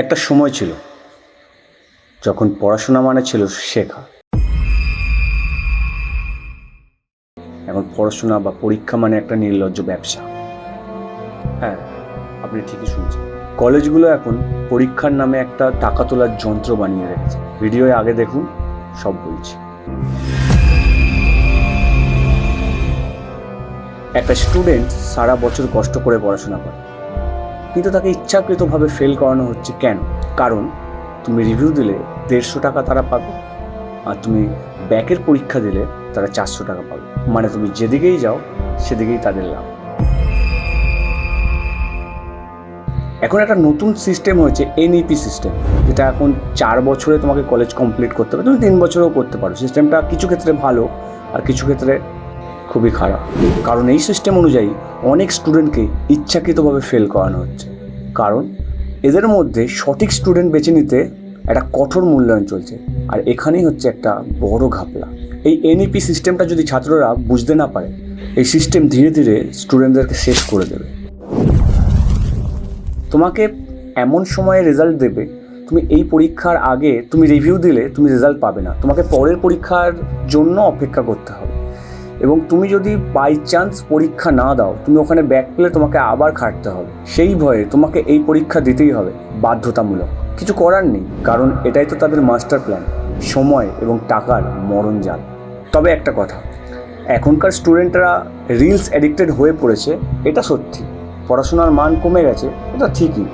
একটা সময় ছিল যখন পড়াশোনা মানে ছিল শেখা। এখন পড়াশোনা বা পরীক্ষা মানে একটা নির্লজ্জ ব্যবসা। হ্যাঁ, আপনি ঠিকই শুনছেন। কলেজগুলো এখন পরীক্ষার নামে একটা টাকা তোলার যন্ত্র বানিয়ে রেখেছে। ভিডিওয় আগে দেখুন, সব বলছি। একটা স্টুডেন্ট সারা বছর কষ্ট করে পড়াশোনা করে, কিন্তু তাকে ইচ্ছাকৃতভাবে ফেল করানো হচ্ছে। কেন? কারণ তুমি রিভিউ দিলে 150 টাকা তারা পাবে, আর তুমি ব্যাকের পরীক্ষা দিলে তারা 400 টাকা পাবে। মানে তুমি যেদিকেই যাও সেদিকেই তাদের লাভ। এখন একটা নতুন সিস্টেম হয়েছে, এনইপি সিস্টেম, যেটা এখন 4 বছরে তোমাকে কলেজ কমপ্লিট করতে হবে। তুমি 3 বছরেও করতে পারো। সিস্টেমটা কিছু ক্ষেত্রে ভালো আর কিছু ক্ষেত্রে খুবই খারাপ। কারণ এই সিস্টেম অনুযায়ী অনেক স্টুডেন্টকে ইচ্ছাকৃতভাবে ফেল করানো হচ্ছে। কারণ এদের মধ্যে সঠিক স্টুডেন্ট বেছে নিতে একটা কঠোর মূল্যায়ন চলছে। আর এখানেই হচ্ছে একটা বড় ঘাপলা। এই এনইপি সিস্টেমটা যদি ছাত্ররা বুঝতে না পারে, এই সিস্টেম ধীরে ধীরে স্টুডেন্টদেরকে শেষ করে দেবে। তোমাকে এমন সময়ে রেজাল্ট দেবে, তুমি এই পরীক্ষার আগে তুমি রিভিউ দিলে তুমি রেজাল্ট পাবে না। তোমাকে পরের পরীক্ষার জন্য অপেক্ষা করতে হবে। এবং তুমি যদি বাই চান্স পরীক্ষা না দাও, তুমি ওখানে ব্যাক পেলে তোমাকে আবার খাটতে হবে। সেই ভয়ে তোমাকে এই পরীক্ষা দিতেই হবে, বাধ্যতামূলক। কিছু করার নেই, কারণ এটাই তো তাদের মাস্টার প্ল্যান, সময় এবং টাকার মরণজাল। তবে একটা কথা, এখনকার স্টুডেন্টরা রিলস অ্যাডিক্টেড হয়ে পড়েছে, এটা সত্যি। পড়াশোনার মান কমে গেছে, এটা ঠিকই।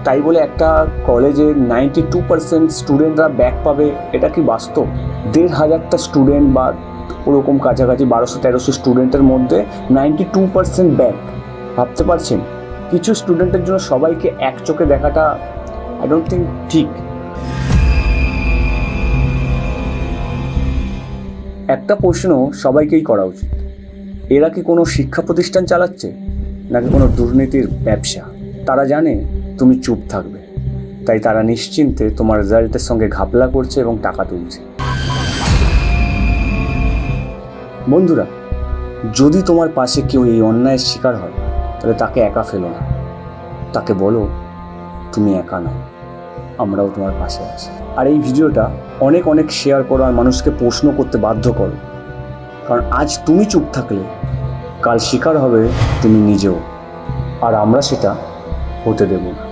তাই বলে একটা কলেজে 92% স্টুডেন্টরা ব্যাক পাবে, এটা কি বাস্তব? 1,500টা স্টুডেন্ট বা ওরকম কাছাকাছি 1200-1300 স্টুডেন্টের মধ্যে 92% ব্যাক, ভাবতে পারছেন? কিছু স্টুডেন্টের জন্য সবাইকে এক চোখে দেখাটা আই ডোন্ট থিঙ্ক ঠিক। একটা প্রশ্ন সবাইকেই করা উচিত, এরা কি কোনো শিক্ষা প্রতিষ্ঠান চালাচ্ছে নাকি কোনো দুর্নীতির ব্যবসা? তারা জানে তুমি চুপ থাকবে, তাই তারা নিশ্চিন্তে তোমার রেজাল্টের সঙ্গে ঘাপলা করছে এবং টাকা তুলছে। বন্ধুরা, যদি তোমার পাশে কেউ এই অন্যায়ের শিকার হয়, তাহলে তাকে একা ফেলো না। তাকে বলো তুমি একা নও, আমরাও তোমার পাশে আছি। আর এই ভিডিওটা অনেক অনেক শেয়ার করো আর মানুষকে প্রশ্ন করতে বাধ্য করো। কারণ আজ তুমি চুপ থাকলে কাল শিকার হবে তুমি নিজেও, আর আমরা সেটা হতে দেব না।